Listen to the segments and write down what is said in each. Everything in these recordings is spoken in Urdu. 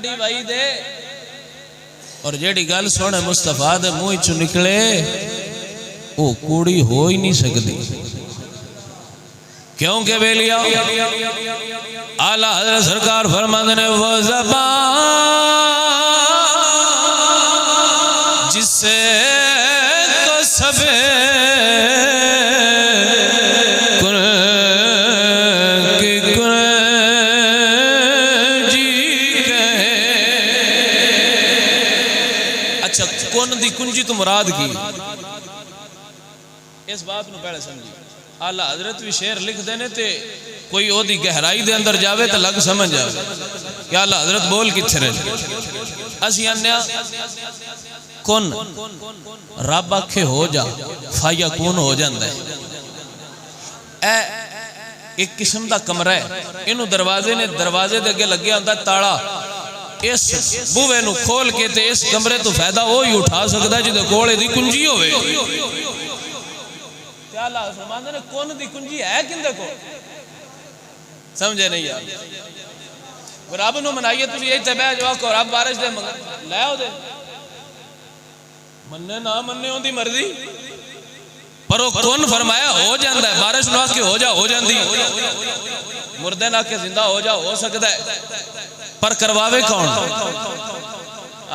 بھائی دے اور جیڑی گل سونے مصطفیٰ دے منہ چوں نکلے وہ کوڑی ہو ہی نہیں سکتی، کیونکہ بیلیا اعلیٰ حضرت سرکار فرماندے نے وہ زبان جس سے قصب کنجی تو مراد کی اس بات نو پہلے سمجھی۔ اعلیٰ حضرت بھی شعر لکھ دینے تے کوئی او دی گہرائی دے اندر جاوے تو لگ سمجھ جاوے کہ اعلیٰ حضرت بول کتھے رہے۔ اسی انیا کن رب آکھے ہو جا فایا کون ہو جاندہ ہے۔ اے ایک قسم دا کمرہ ہے، انہوں دروازے دے اگے لگیا ہوندہ تاڑا، اس بوے نو کھول کے تے اس کمرے تو فائدہ وہی اٹھا سکتا ہے جدے کولے دی کنجی ہوئے۔ کیا اللہ فرماندے نے کون دی کنجی ہے کندے کو سمجھے نہیں یار؟ رب نو منائیے تو یہی تبیہ جو آکو رب بارش دے لے ہو دے مننے نہ مننے ہوں دی مرضی، پر وہ کون فرمایا ہو جاندہ ہے۔ بارش نو آکے ہو جا ہو جاندی، مردے نہ کے زندہ ہو جا ہو سکتا ہے، پر کرواوے کون؟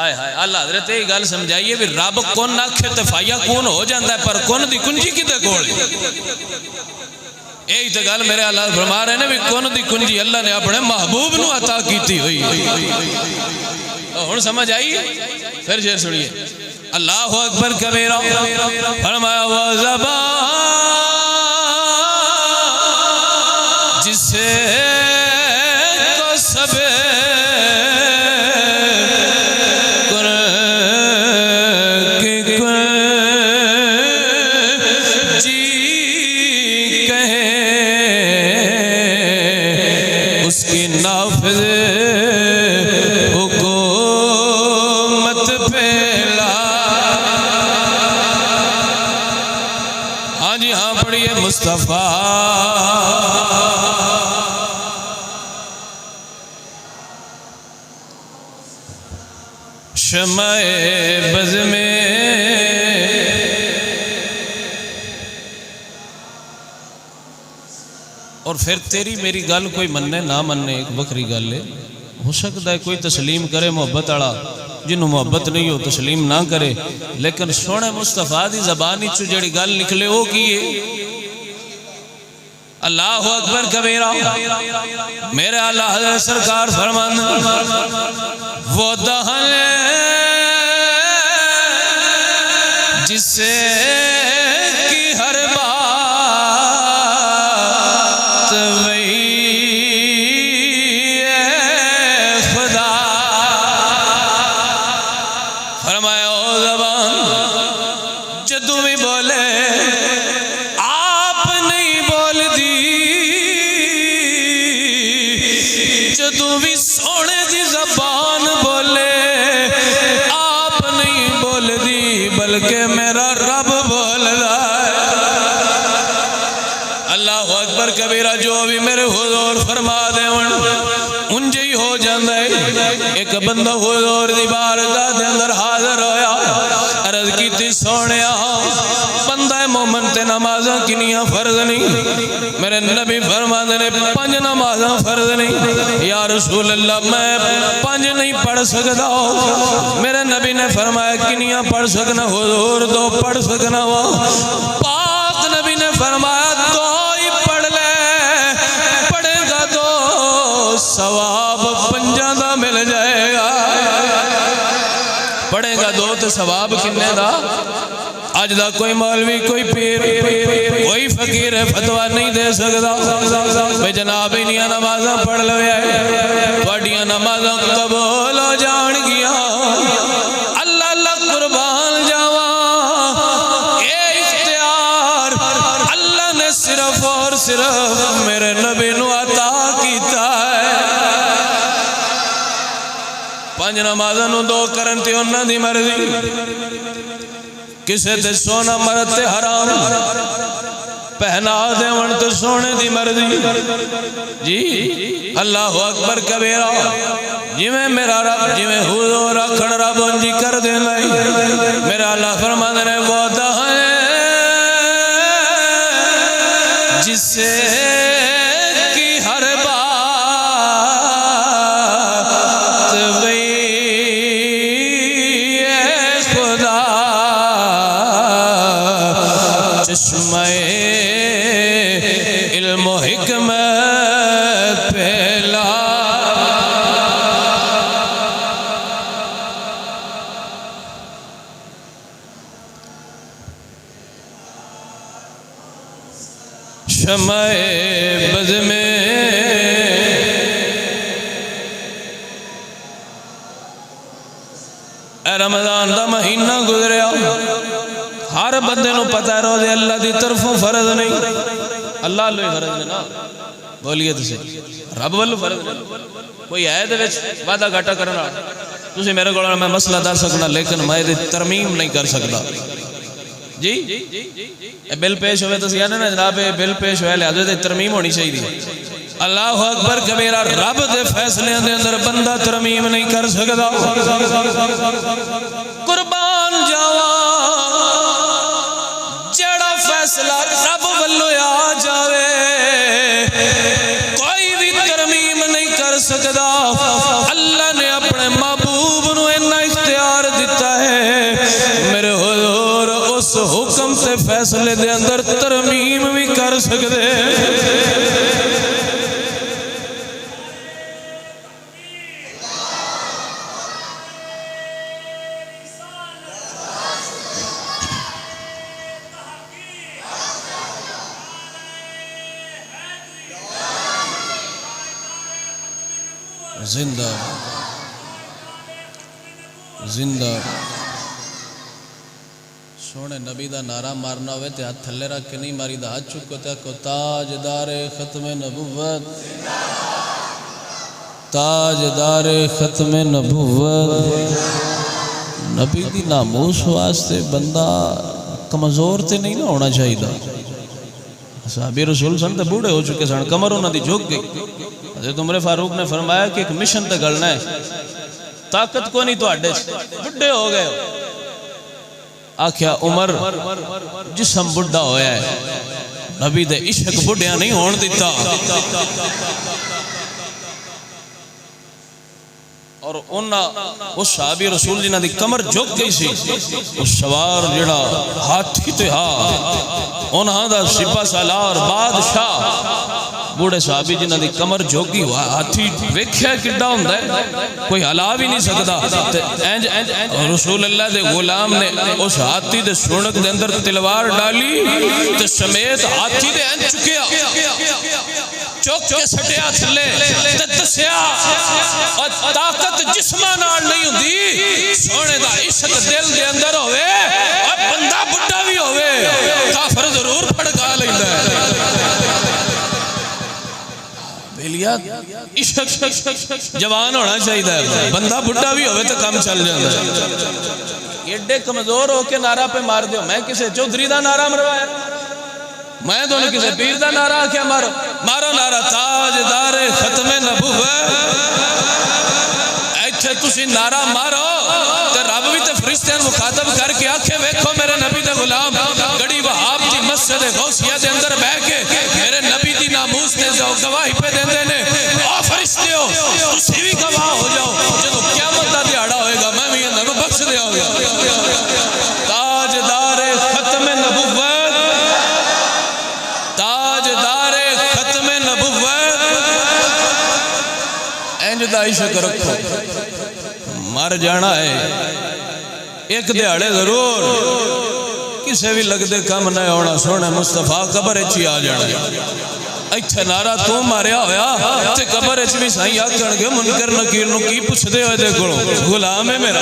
آئے ہائے اللہ حضرت یہ گل سمجھائیے بھی رب کون ناکھے تفایا کون ہو جاندہ ہے، پر کون دی کنجی کی دے گوڑی۔ یہی تو گل میرے اللہ فرما رہے ہیں بھی کون دی کنجی اللہ نے اپنے محبوب نو عطا کیتی ہوئی۔ ہن سمجھ آئی؟ پھر شعر سنیے۔ اللہ اکبر کبیرہ فرمایا وہ زبان جس سے قصب مصطفیٰ شمع بز میں اور پھر تیری میری گل کوئی مننے نہ مننے ایک بکری گل ہے، ہو سکتا ہے کوئی تسلیم کرے محبت آڑا، جنہوں محبت نہیں ہو تسلیم نہ کرے، لیکن سونے مصطفیٰ دی زبانی چو جڑی گل نکلے ہو کیے۔ اللہ اکبر کبیرہ میرے اعلیٰ حضرت سرکار فرماندے وہ دہن جس سے کی ہر بات وہی ہے خدا۔ فرمایا او زبان جدوں بھی بولے جدوں بھی سونے دی زبان بولے آپ نہیں بول دی بلکہ میرا رب بول رہا ہے۔ اللہ اکبر کبیرہ جو بھی میرے حضور فرما دے انجے ہی ہو جاندہ ہے۔ ایک بندہ حضور دی بارگاہ دے اندر حاضر ہویا، عرض کی تھی سونیا بندہ مومن تے نمازاں کنیاں فرض نہیں، میرے نبی فرما دے 5 نمازاں فرض نہیں۔ یا رسول اللہ میں 5 نہیں پڑھ سکتا، میرے نبی نے فرمایا کنیاں پڑھ سکنا؟ حضور 2 پڑھ سکنا ہوا۔ پاک نبی نے فرمایا 2 ہی پڑھ لے، پڑھے گا 2 ثواب 5 دا مل جائے گا۔ پڑھے گا 2 تو ثواب کنے دا؟ آج دا کوئی مولوی کوئی پیر کوئی فقیر فتوہ نہیں دے سکتا بے جناب انہیاں نمازاں پڑھ لویا ہے، واڑیاں نمازاں قبول ہو جان گیا۔ اللہ اللہ قربان جاواں اے اختیار اللہ نے صرف اور صرف میرے نبی نو عطا کیتا ہے۔ 5 نمازاں نو 2 کرن تے انہاں دی مرضی، کسے تے سونا مرد تے حرام، پہنا دیون تو سونے دی مرضی جی اللہ اکبر کبیرہ جی میں میرا رب جی میں حضور رکھن رب انجی کر دے لائی میرا اللہ فرمان نے وہ دہنے جس سے کی ہر بات وہی خدا چشمہ علم و حکمت پھیلا شمع بز میں اے رمضان دا مہینہ گزریا ہر بندے نو پتہ ہے روزے اللہ دی طرفوں فرض نہیں اللہ لوئی فرض نہیں نا بولیے تسی رب والو فرض نہیں کوئی ہے دے وچ وعدہ گھاٹا کرنا تسی میرے کو میں مسئلہ دار سکنا لیکن میں دی ترمیم نہیں کر سکتا جی بل پیش ہوئے تو سیانے نا جناب بل پیش ہوئے لہذا دے ترمیم ہونی چاہیے دی اللہ اکبر کبیرہ رب دے فیصلے دے اندر بندہ ترمیم نہیں کر سکتا قربان جاوا جڑا فیصلہ رب والو آ جاوے کوئی بھی ترمیم نہیں کر سکتا اللہ نے اپنے محبوب نو اتنا اختیار دیتا ہے میرے حضور اس حکم سے فیصلے دے اندر ترمیم بھی کر سکتے زندہ زندہ سونے نبی دا نعرہ مارنا ہوئے تے ہاتھ تھلے رکھ کے نہیں ماری دا ہاتھ چکو تے کو تاجدار ختم نبوت تاجدار ختم نبوت نبی دی ناموس واسطے بندہ کمزور تے نہیں نہ ہونا چاہیے صحابی رسول سن تے بوڑھے ہو چکے سن کمر انہاں دی جھک گئی حضرت عمر فاروق نے فرمایا کہ ایک مشن تے گلنا ہے طاقت کو نہیں تو اڈے بڑھے ہو گئے آکھیا عمر جسم بڑھا ہویا ہے نبی دے عشق بڑھیا نہیں ہون دیتا اور اس صحابی رسول جنہ دی کمر جھک گئی سی اس سوار جڑا ہاتھی تے انہاں دا سپہ سالار بادشاہ بوڑھے صحابی جنہ دی کمر جھوگی ہوا ہاتھی ویکھیا کڈا ہوندا ہے کوئی ہلا بھی نہیں سکدا رسول اللہ دے غلام نے اس ہاتھی دے سونک دے اندر تلوار ڈالی تے سمیت ہاتھی دے این چکیا چوک کے سٹیا تھلے تے دسیا اور طاقت جسماں نال نہیں ہوندی سونے دا عشق دل دے اندر ہوئے اور بندہ بڈھا بھی ہوئے کافر ضرور پھڑکا لیندا ہے عشق جوان ہونا چاہیے بندہ بڑھا بھی ہوئے تو کام چل جاتا ہے ایڈے کمزور ہو کے نعرہ پہ مار دیو میں کسے چودھری دا نعرہ مروایا میں دونوں کسے پیر دا نعرہ کیا مارو مارو نعرہ تاجدار ختم نبوت ایتھے تسی نعرہ مارو تے رب بھی تے فرشتے مخاطب کر کے آکھے ویکھو میرے نبی دے غلام گڑی وہاب دی مسجد غوثیہ دے اندر بہ کے میرے نبی دی ناموس نے جو گواہی پہ دے دینے او فرشتے ہو تسی بھی گواہ ہو جاؤ جدو قیامت دا دیہاڑا ہوئے گا میں بھی اندر بخش دیا ہوگا تاجدار ختم نبوت تاجدار ختم نبوت اینج دا عشق رکھو مر جانا ہے ایک دیہاڑے ضرور کسے بھی لگ دے کم نہ ہونا سونے مصطفیٰ قبر اچھی آ جانا ایتھے نعرہ تو ماریا ہویا تے قبر اچھی بھی سائیں آکھن گے منکر نکیر نو کی پوچھ دے ہوئے دیکھو غلام ہے میرا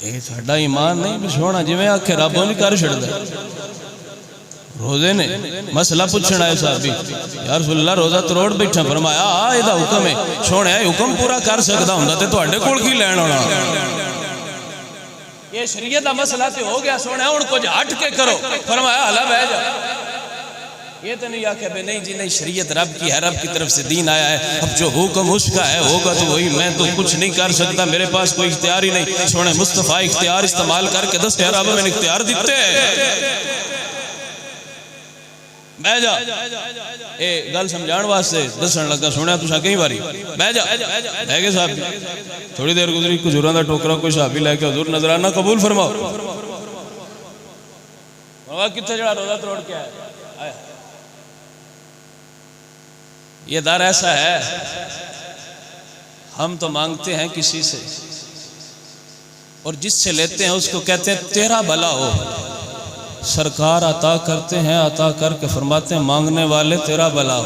اے ساڈا ایمان نہیں بھی سونا جی میں آکھے رب نہیں کر چھڑ دے روزے نے مسئلہ پوچھنا ہے صاحبی یا رسول اللہ روزہ تروڑ بیٹھا فرمایا آئے دا حکم ہے سونے حکم پورا کر سکتا ہوں تے تو اڈے کول کی لین ہونا یہ شریعت کا مسئلہ تو ہو گیا سونا ہوں کچھ ہٹ کے کرو فرمایا حالا بہ جا یہ تو نہیں آکھے بے نہیں جی نہیں شریعت رب کی ہے رب کی طرف سے دین آیا ہے اب جو حکم اس کا ہے ہوگا تو وہی میں تو کچھ نہیں کر سکتا میرے پاس کوئی اختیار ہی نہیں سونے مصطفیٰ اختیار استعمال کر کے 10,000 رب میں اختیار دیتے بہ جا اے گل سمجھان واسطے دسن لگا سونا تساں کئی باری بہ جا ہے کہ صاحب تھوڑی دیر گزری کھجوراں دا ٹوکرا کوئی صحابی لے کے حضور نذرانہ قبول فرماؤ فرمایا کتنے جڑا روزہ توڑ کے آیا یہ دار ایسا ہے ہم تو مانگتے ہیں کسی سے اور جس سے لیتے ہیں اس کو کہتے ہیں تیرا بھلا ہو سرکار عطا کرتے ہیں عطا کر کے فرماتے ہیں مانگنے والے تیرا بھلا ہو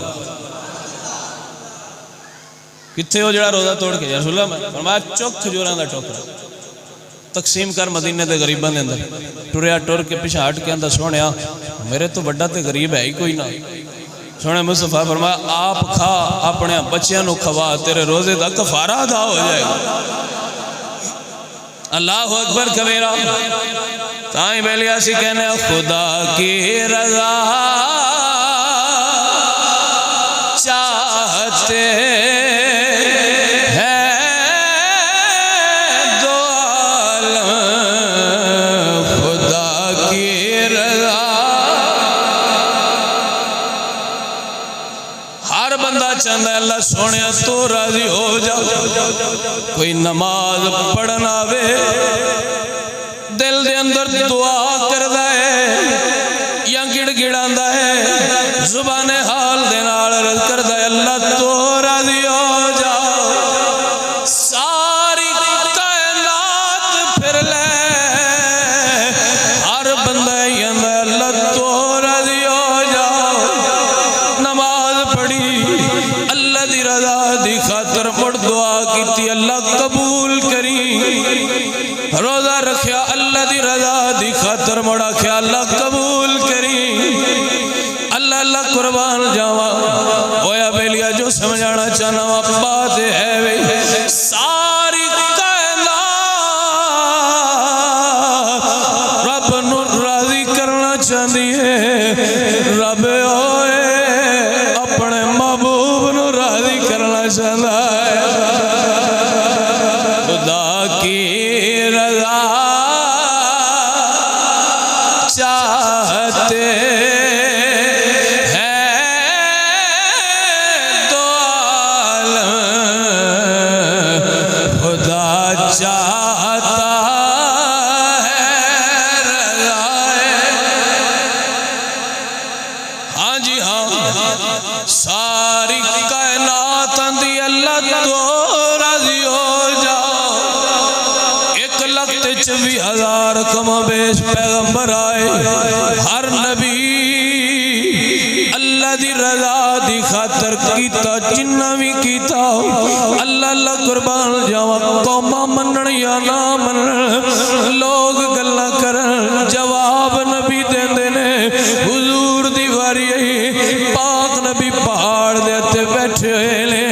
کتنے ہو جڑا روزہ توڑ کے یا رسول اللہ میں فرمایا چوک کھجوراں دا ٹوکرا تقسیم کر مدینے دے غریباں دے اندر ٹریا ٹر کے پیچھے ہٹ کے اندر سونیا میرے تو بڑا تے غریب ہے ہی کوئی نہ سونے مصطفیٰ فرمایا آپ کھا اپنے بچیاں نو کھوا تیرے روزے دا کفارہ ادا ہو جائے گا اللہ اکبر کبیرہ تائیں بیلیا سی کہنے خدا کی رضا چاہتے ہیں دو عالم خدا کی رضا ہر بندہ چاہتا ہے اللہ سونے تو راضی ہو جا کوئی نماز پڑھنا وے دل دے اندر دعا کردا ہے یا گڑ گڑاندا ہے زبان حال دے نال عرض کردا ہے اللہ تو راضی ہو جا ساری کائنات پھر لے ہر بندہ کہندا اللہ تو راضی ہو جا نماز پڑھی اللہ دی رضا دی خاطر مڑ دعا کیتی اللہ قبول کری روزہ رکھیا اللہ دی رضا دی خاطر مڑا کیا اللہ قبول کری اللہ اللہ قربان جاوا ہویا بیلیا جو سمجھانا چاہنا بات ہے وے ساری کائنات رب نو راضی کرنا چاہتی ہے رب ہوئے اپنے محبوب نو راضی کرنا چاہتا ہے خدا کی رضا چاہتے ہیں دو عالم خدا چاہتا ہے رضا ہاں جی ہاں ساری کائنات اندی اللہ تو راضی ہو جا 1,24,000 کم و بیش پیغمبر آئے ہر نبی اللہ دی رضا دی خاطر کیتا جنہ بھی کیتا اللہ اللہ قربان جاوا قومہ منن یا نہ منن لوگ گلہ کرن جواب نبی دین دینے حضور دی واری پاک نبی پہاڑ دیتے بیٹھے لیں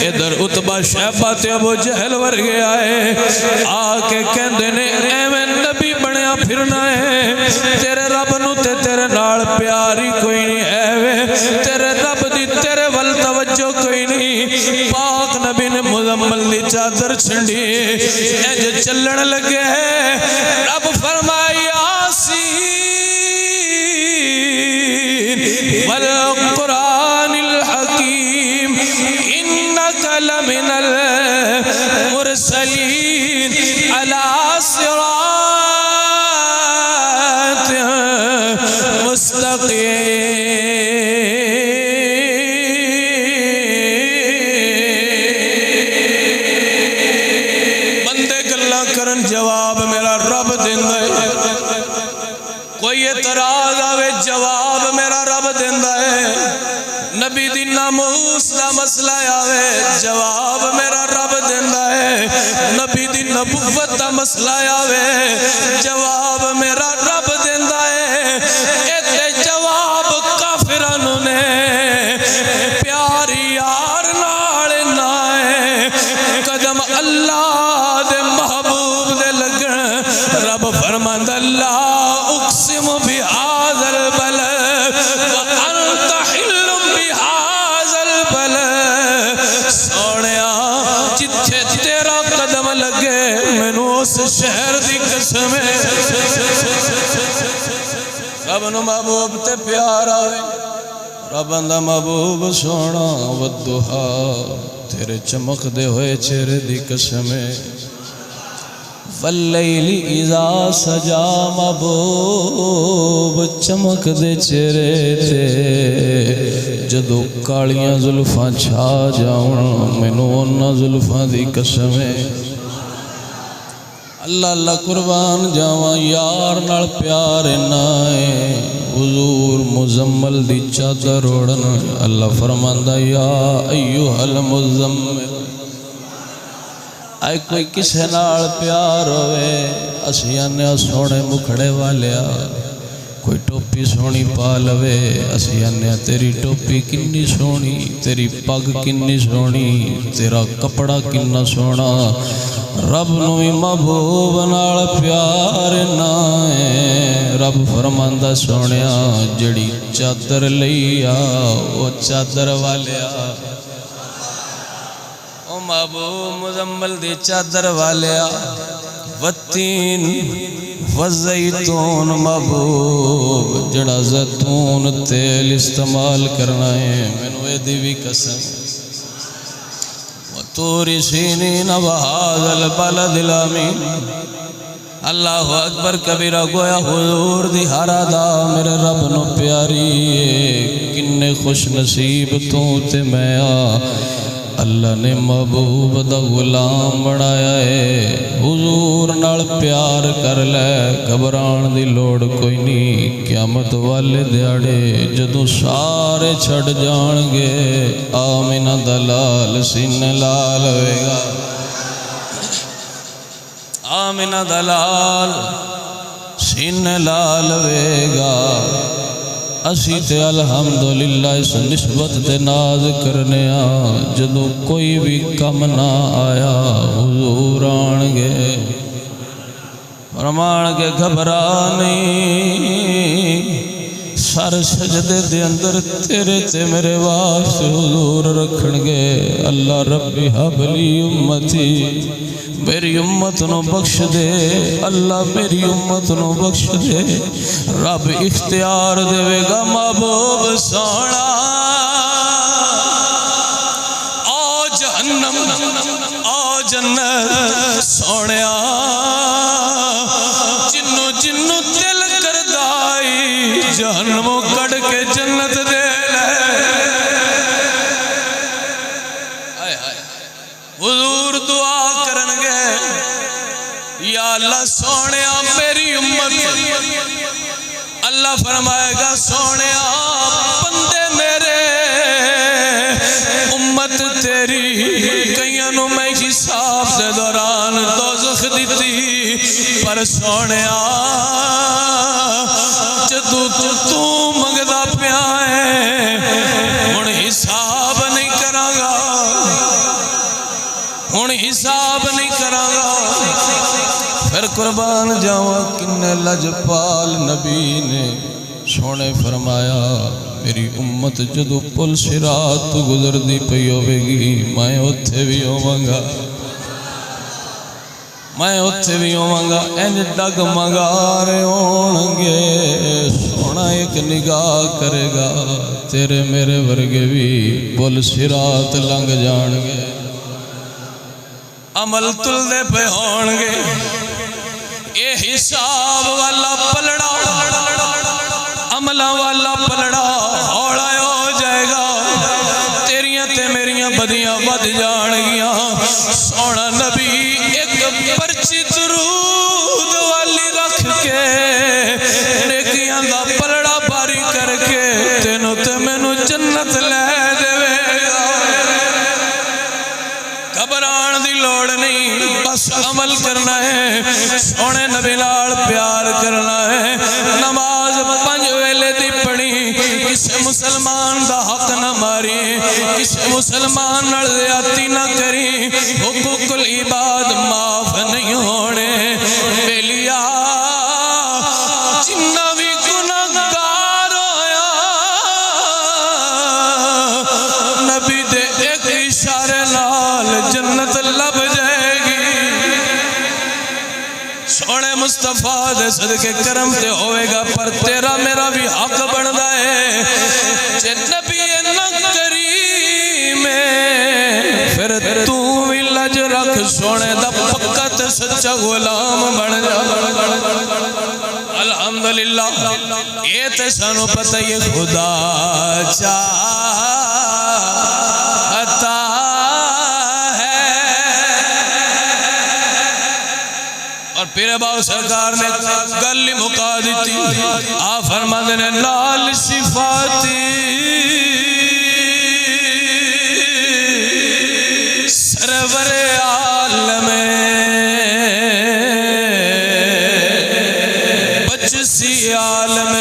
ادھر عتبہ شیبہ تے ابو جہل ورگے آئے آکے کہندے نے اے میں نبی بنیا پھرنا ہے تیرے رب نو تے تیرے نال پیاری کوئی نہیں ہے وے تیرے رب دی تیرے ول توجہ کوئی نہیں پاک نبی نے مزمل دی چادر چھنڈی اے چلن لگے رب فرمائی آسین والقرآن الحکیم انکا لمن المرسلین علی صراط مستقیم بندے گلہ کرن جواب میرا رب دیندہ ہے کوئی اعتراض آوے جواب میرا رب دیندہ ہے نبی دی ناموس دا مسئلہ آوے جواب میرا رب دیندہ ہے نبی دی نبوت دا مسئلہ آوے جواب میرا رب دیندہ ہے ایتے جواب کافرانوں نے پیاری یار ناڑے نائے قدم اللہ دے محبوب دے لگن شہر دی قسم ہے رب نو محبوب تے پیار آوے رب دا محبوب سونا ودھا تیرے چمک دے ہوئے چہرے دی قسم ہے واللیل اذا سجا محبوب چمک دے چہرے تے جدو کالیاں زلفاں چھا جاؤں مینوں انہاں زلفاں دی قسم ہے اللہ اللہ قربان جاواں یار نال پیار نائے حضور مزمل دی چادر اوڑن اللہ فرماندا یا ایھا المزمل آئے کوئی کسے نال پیار ہوئے اسی آنے سونے مکھڑے والیا کوئی ٹوپی سونی پا لوے اسی آنے تیری ٹوپی کنی سونی تیری پگ کنی سونی تیرا کپڑا کنا سونا رب نوی محبوب نال پیار نائے رب فرماندہ سونیا جڑی چادر لیا وہ چادر والیا او محبوب مزمل دی چادر والیا والتین والزیتون محبوب جڑا زیتون تیل استعمال کرنا ہے منوے دیوی قسم وطور سینین وہذا البلد الامین اللہ اکبر کبیرہ گویا حضور دی ہر ادا میرے رب نو پیاری کنے خوش نصیب تو تے میں اللہ نے محبوب دا غلام بنایا ہے حضور نال پیار کر لے گھبران دی لوڑ کوئی نہیں قیامت والے دیاڑے جدوں سارے چھڑ جان گے آمینہ دلال سین لال ہوئے گا آمینہ دلال سین لال ہوئے گا اسی تے الحمدللہ اس نسبت تے ناز کرنے جدو کوئی بھی کم نہ آیا حضور آن گے فرمان کے گھبرا نہیں سر سجدے دے اندر تیرے تے میرے واسطے حضور رکھن گے اللہ ربی حبلی امتی میری امت نو بخش دے اللہ میری امت نو بخش دے رب اختیار دے گا محبوب سونا آ جہنم آ جنت سونیا جنو جنو دل کر دائی جہنموں کڑ کے جنت دے حضور دعا کرن گے یا اللہ سونیا میری امت اللہ فرمائے گا سونیا بندے میرے امت تیری کئیاں نو میں حساب دے دوران دوزخ دیتی پر سونیا جدو تو منگدا پیا ہے ہن حساب نہیں کراں گا ہن حساب نہیں کراں گا پھر قربان جاواں کنے لجپال نبی نے سونے فرمایا میری امت جدو پل صراط گزر دی پئی ہوے گی میں اوتھے بھی ہوواں گا میں اوتھے بھی ہوواں گا انج ڈگمگا رہے ہون گے سونا ایک نگاہ کرے گا تیرے میرے ورگے بھی پل صراط لنگ جان گے عمل تلدے پہ ہون گے یہ حساب والا پلڑا عملہ والا پلڑا ہوڑا ہو جائے گا تیریاں تے میریاں بدیاں ود جان گیاں سونا نبی ایک پرچی درود والی رکھ کے نیکیاں دا پلڑا باری کر کے تینوں تے مینوں جنت لے دے گا گھبران دی لوڑ نہیں بس عمل کرنا ہے سونے نبی نال پیار کرنا ہے نماز 5 ویلے دی پڑھی کسے مسلمان دا حق نہ ماری کسے مسلمان نال زیادتی نہ کری حقوق العباد معاف نہیں ہونے بیلیا جنہ بھی گناہگار ہویا نبی دے ایک اشارے نال جنت لب جائے گی مصطفیٰ دے صدقے کرم تے ہوئے گا، پر تیرا میرا بھی حق بندا ہے جے نبی نہ کریم پھر تو بھی لج رکھ سونے دا پکا تے سچا غلام بن جا۔ الحمدللہ یہ تے سانو پتہ یہ خدا چاہتا اور پھر باو سرکار نے گلی مکا دیتی۔ آپ فرماتے ہیں لال صفاتی سرور عالم بچ سی عالم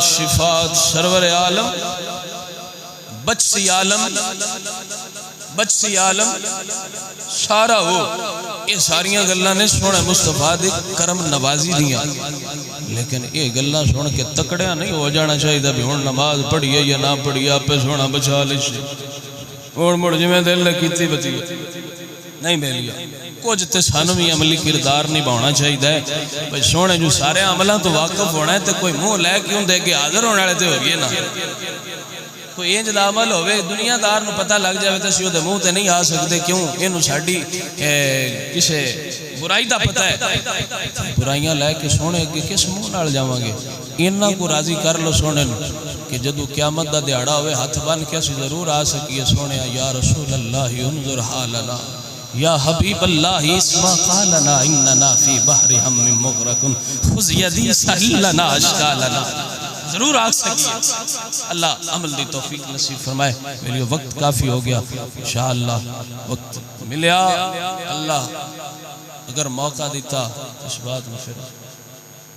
شفاعت سرور عالم بچ سی عالم سارا ہو۔ یہ ساریاں گلاں نے سونے مصطفیٰ دے کرم نوازی دیاں، لیکن یہ گلاں سن کے تکڑیاں نہیں ہو جانا چاہیے بھی ہن نماز پڑھیے یا نہ پڑھیے آپ پہ سونا بچا لے مڑ جی میں دل نے کیتی بتی نہیں بے لیا۔ کچھ تے سانو بھی عملی کردار نہیں باؤنا چاہیے بھئی سونے جو سارے عملہ تو واقف ہونا ہے تے کوئی منہ لے کیوں دے کے حاضر ہونے والے تے ہوگی نا۔ کوئی انج دا عمل ہوئے دنیا دار نو پتہ لگ جائے تے سیو دے منہ تے نہیں آ سکتے، کیوں انہوں ساڑی کسے برائی دا پتہ ہے۔ برائیاں لے کے سونے کے کس منہ نال جاواں گے؟ انہاں کو راضی کر لو سونے نو کہ جدو قیامت دا دیہڑا ہوئے ہاتھ بن کے اسی ضرور آ سکیے سونے یا رسول اللہ انظر حالنا یا حبیب اللہ اسما قالنا اننا فی بحر ہم مغرقن خذ یدی سہلنا اشکالنا، ضرور آگ سکیے۔ اللہ عمل دی توفیق نصیب فرمائے۔ میرے وقت کافی ہو گیا، انشاءاللہ وقت ملیا اللہ اگر موقع دیتا اس بات میں پھر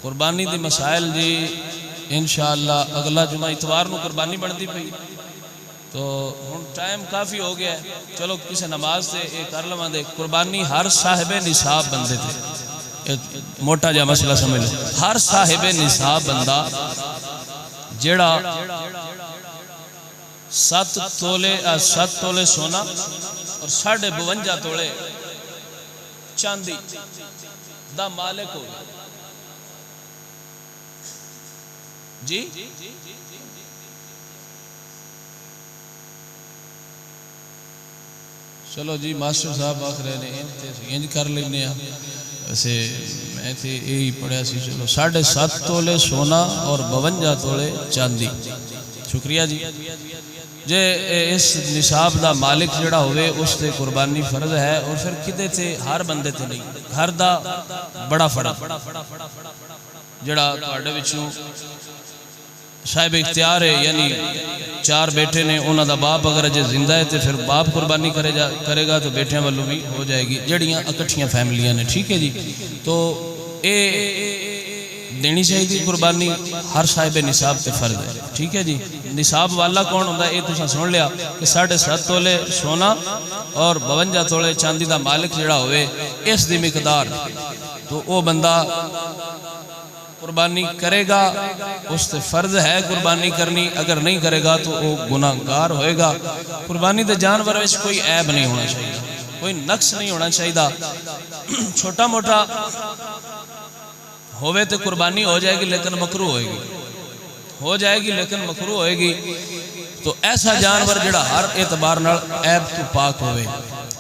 قربانی دی مسائل دی انشاءاللہ اگلا جمعہ اتوار نو قربانی بڑھتی پئی تو ہن ٹائم کافی ہو گیا ہے، چلو کسی نماز سے ایک کر لواں دے قربانی ہر صاحب نصاب بندے تھے، موٹا جا مسئلہ سمجھ لو، ہر صاحب نصاب بندہ جیڑا 7 تولے سونا اور 52.5 تولے چاندی دا مالک ہو جی۔ چلو جی ماسٹر صاحب آخ رہے نے انج کر لینے ہیں، ویسے میں تھے یہی پڑھیا سی، چلو 7.5 تولے سونا اور 52 تولے چاندی۔ شکریہ جی۔ جے اس نصاب دا مالک جڑا ہوئے اس تے قربانی فرض ہے، اور پھر کدے تے ہر بندے تے نہیں، گھر دا بڑا فرض جڑا تہاڈے وچوں صاحب اختیار ہے، یعنی 4 بیٹے نے انہاں دا باپ اگر جے زندہ ہے تو پھر باپ قربانی کرے گا تو بیٹھیں والوں بھی ہو جائے گی، جڑیاں اکٹھیاں فیملیاں نے، ٹھیک ہے جی۔ تو اے دینی چاہیے دی قربانی ہر صاحب نصاب تے فرض ہے، ٹھیک ہے جی۔ نصاب والا کون ہوتا ہے یہ تساں سن لیا کہ 7.5 تولے سونا اور 52 تولے چاندی دا مالک جڑا ہوئے اس دی مقدار تو وہ بندہ قربانی کرے گا، اس سے فرض ہے قربانی کرنی، اگر نہیں کرے گا تو وہ گناہگار ہوئے گا۔ قربانی دے جانور وچ کوئی عیب نہیں ہونا چاہیے، کوئی نقص نہیں ہونا چاہیے، چھوٹا موٹا ہوئے تو قربانی ہو جائے گی لیکن مکروہ ہوئے گی، ہو جائے گی لیکن مکروہ ہوئے گی۔ تو ایسا جانور جڑا ہر اعتبار نال عیب تو پاک ہوئے،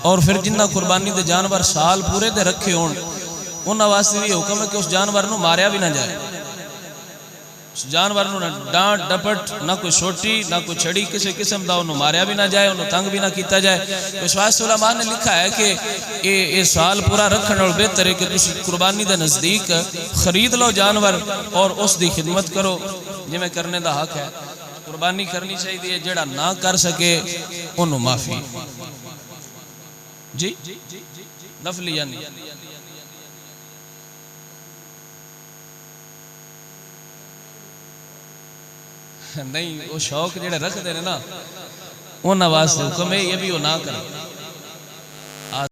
اور پھر جنہ قربانی دے جانور سال پورے دے رکھے ہون انہاں واسطے بھی حکم ہے کہ اس جانور نو ماریا بھی نہ جائے، اس جانور نو نہ ڈانٹ ڈپٹ نہ کوئی چھوٹی نہ کوئی چھڑی کسی قسم دا انہوں ماریا بھی نہ جائے، انہوں تنگ بھی نہ کیتا جائے۔ اس واسطے علماء نے لکھا ہے کہ یہ سال پورا رکھنے اور بہتر ہے کہ تسی قربانی دے نزدیک خرید لو جانور اور اس دی خدمت کرو، جی میں کرنے دا حق ہے، قربانی کرنی چاہیے، جڑا نہ کر سکے انہوں معافی جی نفلی یعنی نہیں، وہ شوق جڑے رکھ دے نا انہاں واسطے حکم ہے یہ بھی وہ نہ کرے۔